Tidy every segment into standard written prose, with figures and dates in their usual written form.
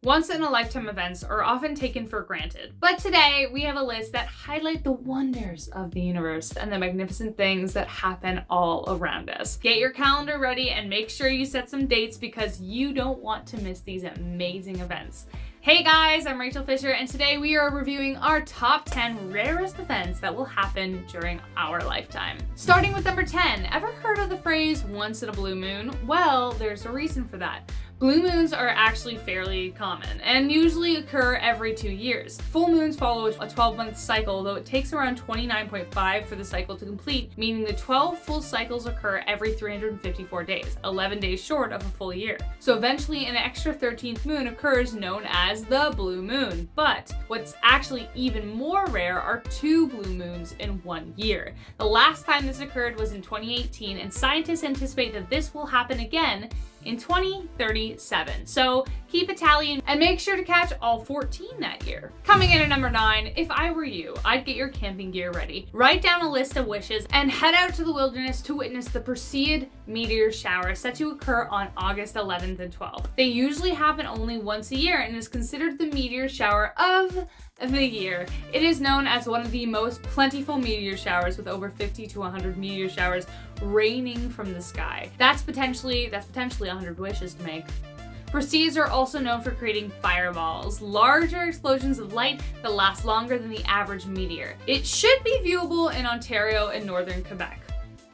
Once-in-a-lifetime events are often taken for granted, but today we have a list that highlight the wonders of the universe and the magnificent things that happen all around us. Get your calendar ready and make sure you set some dates because you don't want to miss these amazing events. Hey guys, I'm Rachel Fisher, and today we are reviewing our top 10 rarest events that will happen during our lifetime. Starting with number 10, ever heard of the phrase once in a blue moon? Well, there's a reason for that. Blue moons are actually fairly common and usually occur every 2 years. Full moons follow a 12-month cycle, though it takes around 29.5 for the cycle to complete, meaning the 12 full cycles occur every 354 days, 11 days short of a full year. So eventually an extra 13th moon occurs known as the blue moon. But what's actually even more rare are 2 blue moons in 1 year. The last time this occurred was in 2018, and scientists anticipate that this will happen again in 2037. So keep a tally and make sure to catch all 14 that year. Coming in at number 9, if I were you, I'd get your camping gear ready. Write down a list of wishes and head out to the wilderness to witness the Perseid Meteor Shower set to occur on August 11th and 12th. They usually happen only once a year and is considered the meteor shower of the year. It is known as one of the most plentiful meteor showers, with over 50 to 100 meteor showers raining from the sky. That's potentially 100 wishes to make. Perseids are also known for creating fireballs, larger explosions of light that last longer than the average meteor. It should be viewable in Ontario and northern Quebec.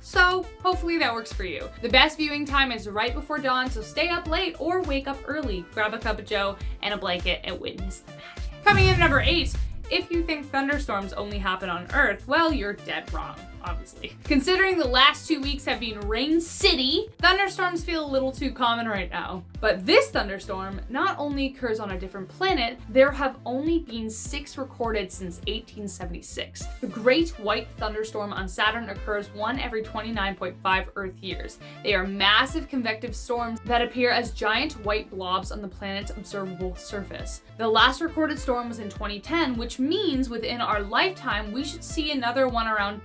So hopefully that works for you. The best viewing time is right before dawn, so stay up late or wake up early. Grab a cup of joe and a blanket and witness the magic. Coming in at number 8, if you think thunderstorms only happen on Earth, well, you're dead wrong, obviously. Considering the last 2 weeks have been rain city, thunderstorms feel a little too common right now. But this thunderstorm not only occurs on a different planet, there have only been 6 recorded since 1876. The Great White Thunderstorm on Saturn occurs 1 every 29.5 Earth years. They are massive convective storms that appear as giant white blobs on the planet's observable surface. The last recorded storm was in 2010, which means within our lifetime we should see another one around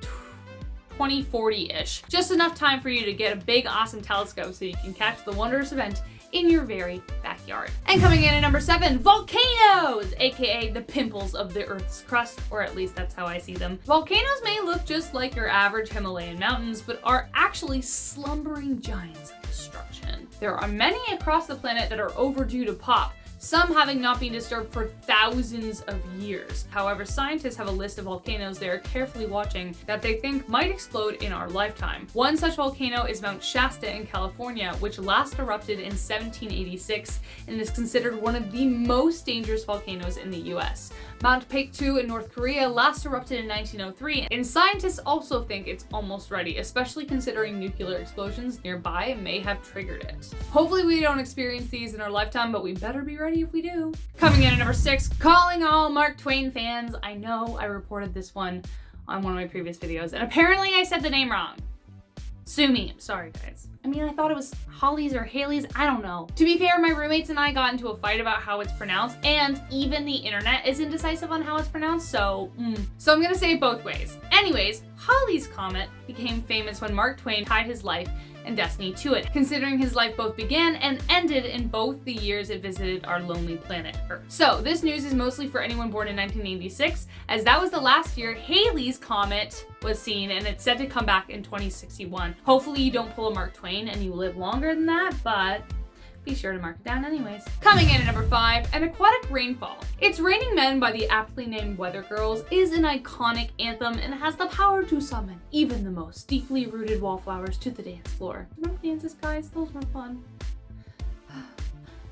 2040-ish. Just enough time for you to get a big awesome telescope so you can catch the wondrous event in your very backyard. And coming in at number 7, volcanoes, aka the pimples of the Earth's crust, or at least that's how I see them. Volcanoes may look just like your average Himalayan mountains, but are actually slumbering giants of destruction. There are many across the planet that are overdue to pop, some having not been disturbed for thousands of years. However, scientists have a list of volcanoes they are carefully watching that they think might explode in our lifetime. One such volcano is Mount Shasta in California, which last erupted in 1786 and is considered one of the most dangerous volcanoes in the US. Mount Paektu in North Korea last erupted in 1903, and scientists also think it's almost ready, especially considering nuclear explosions nearby may have triggered it. Hopefully we don't experience these in our lifetime, but we better be ready if we do. Coming in at number 6, calling all Mark Twain fans. I know I reported this one on one of my previous videos, and apparently I said the name wrong. Sue me. I'm sorry, guys. I mean, I thought it was Halley's or Halley's. I don't know. To be fair, my roommates and I got into a fight about how it's pronounced, and even the internet is indecisive on how it's pronounced, so I'm gonna say it both ways. Anyways, Halley's comet became famous when Mark Twain tied his life and destiny to it, considering his life both began and ended in both the years it visited our lonely planet Earth. So this news is mostly for anyone born in 1986, as that was the last year Halley's comet was seen, and it's said to come back in 2061. Hopefully you don't pull a Mark Twain and you live longer than that, but be sure to mark it down anyways. Coming in at number 5, an aquatic rainfall. It's Raining Men by the aptly named Weather Girls is an iconic anthem and has the power to summon even the most deeply rooted wallflowers to the dance floor. Remember dances, guys? Those were fun.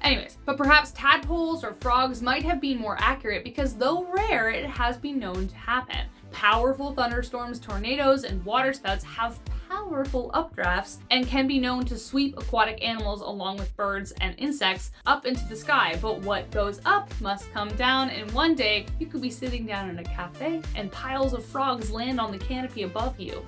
Anyways, but perhaps tadpoles or frogs might have been more accurate because though rare, it has been known to happen. Powerful thunderstorms, tornadoes, and waterspouts have powerful updrafts and can be known to sweep aquatic animals along with birds and insects up into the sky. But what goes up must come down, and one day you could be sitting down in a cafe and piles of frogs land on the canopy above you.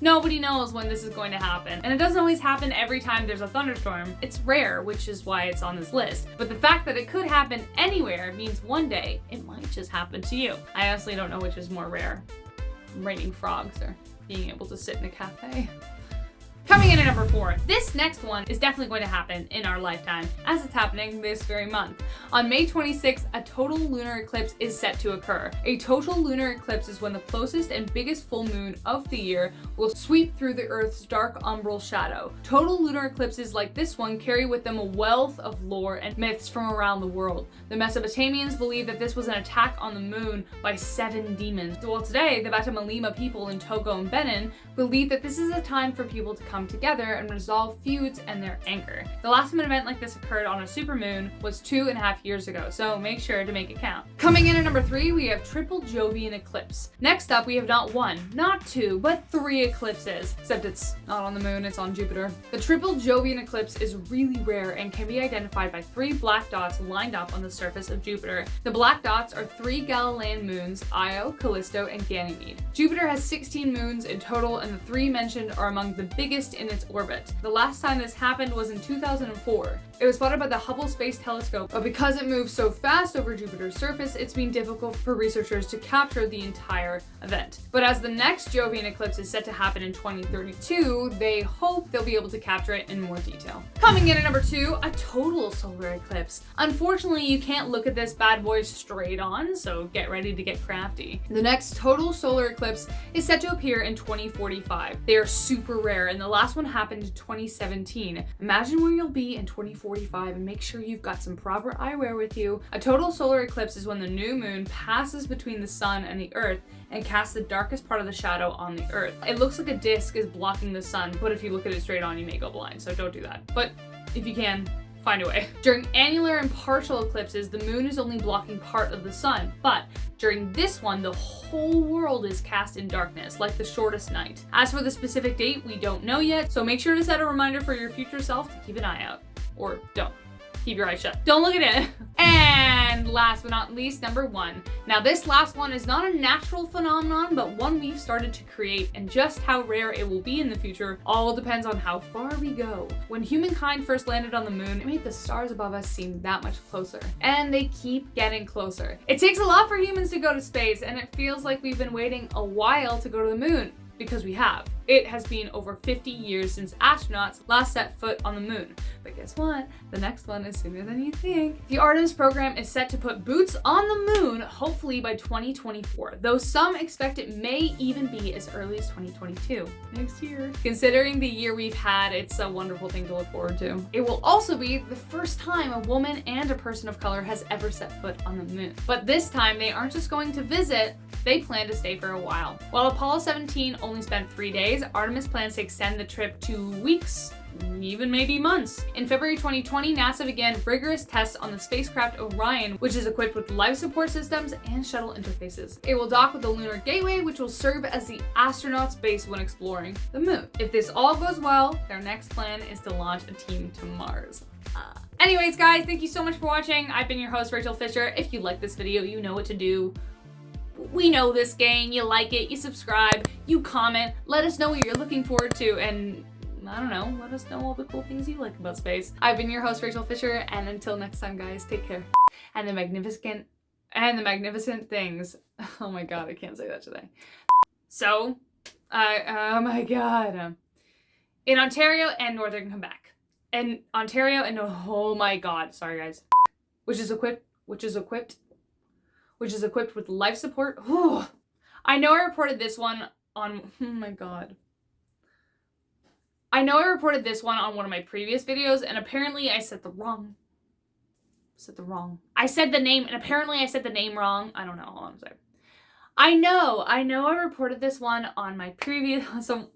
Nobody knows when this is going to happen, and it doesn't always happen every time there's a thunderstorm. It's rare, which is why it's on this list. But the fact that it could happen anywhere means one day it might just happen to you. I honestly don't know which is more rare, raining frogs or being able to sit in a cafe. Coming in at number 4, this next one is definitely going to happen in our lifetime, as it's happening this very month. On May 26th, a total lunar eclipse is set to occur. A total lunar eclipse is when the closest and biggest full moon of the year will sweep through the Earth's dark umbral shadow. Total lunar eclipses like this one carry with them a wealth of lore and myths from around the world. The Mesopotamians believed that this was an attack on the moon by 7 demons, while today the Batamalima people in Togo and Benin believe that this is a time for people to come together and resolve feuds and their anger. The last time an event like this occurred on a supermoon was 2.5 years ago, so make sure to make it count. Coming in at number 3, we have triple Jovian eclipse. Next up, we have not 1, not 2, but 3 eclipses, except it's not on the moon, it's on Jupiter. The triple Jovian eclipse is really rare and can be identified by 3 black dots lined up on the surface of Jupiter. The black dots are 3 Galilean moons, Io, Callisto, and Ganymede. Jupiter has 16 moons in total, and the 3 mentioned are among the biggest in its orbit. The last time this happened was in 2004. It was spotted by the Hubble Space Telescope, but because it moves so fast over Jupiter's surface, it's been difficult for researchers to capture the entire event. But as the next Jovian eclipse is set to happen in 2032, they hope they'll be able to capture it in more detail. Coming in at number 2, a total solar eclipse. Unfortunately, you can't look at this bad boy straight on, so get ready to get crafty. The next total solar eclipse is set to appear in 2045. They are super rare, and the last one happened in 2017. Imagine where you'll be in 2045 and make sure you've got some proper eyewear with you. A total solar eclipse is when the new moon passes between the sun and the earth and casts the darkest part of the shadow on the earth. It looks like a disc is blocking the sun, but if you look at it straight on, you may go blind, so don't do that. But if you can, find a way. During annular and partial eclipses, the moon is only blocking part of the sun, but during this one, the whole world is cast in darkness, like the shortest night. As for the specific date, we don't know yet, so make sure to set a reminder for your future self to keep an eye out. Or don't. Keep your eyes shut. Don't look at it. And last but not least, number 1. Now this last one is not a natural phenomenon, but one we've started to create, and just how rare it will be in the future all depends on how far we go. When humankind first landed on the moon, it made the stars above us seem that much closer. And they keep getting closer. It takes a lot for humans to go to space, and it feels like we've been waiting a while to go to the moon. Because we have. It has been over 50 years since astronauts last set foot on the moon. But guess what? The next one is sooner than you think. The Artemis program is set to put boots on the moon, hopefully by 2024, though some expect it may even be as early as 2022, next year. Considering the year we've had, it's a wonderful thing to look forward to. It will also be the first time a woman and a person of color has ever set foot on the moon. But this time, they aren't just going to visit, they plan to stay for a while. While Apollo 17 only spent 3 days, Artemis plans to extend the trip to weeks, even maybe months. In February 2020, NASA began rigorous tests on the spacecraft Orion, which is equipped with life support systems and shuttle interfaces. It will dock with the Lunar Gateway, which will serve as the astronauts' base when exploring the moon. If this all goes well, their next plan is to launch a team to Mars. Anyways, guys, thank you so much for watching. I've been your host, Rachel Fisher. If you like this video, you know what to do. We know this game, you like it, you subscribe, you comment, let us know what you're looking forward to, and I don't know, let us know all the cool things you like about space. I've been your host, Rachel Fisher, and until next time, guys, take care. And the magnificent things. Oh my god, I can't say that today. So, oh my god. In Ontario and Northern Quebec. And Ontario and, oh my god, sorry guys. Which is equipped with life support. Ooh. I know I reported this one on, oh my god. I know I reported this one on one of my previous videos, and apparently I said the name, and apparently I said the name wrong. I don't know, hold on a second. I know I reported this one on my previous, so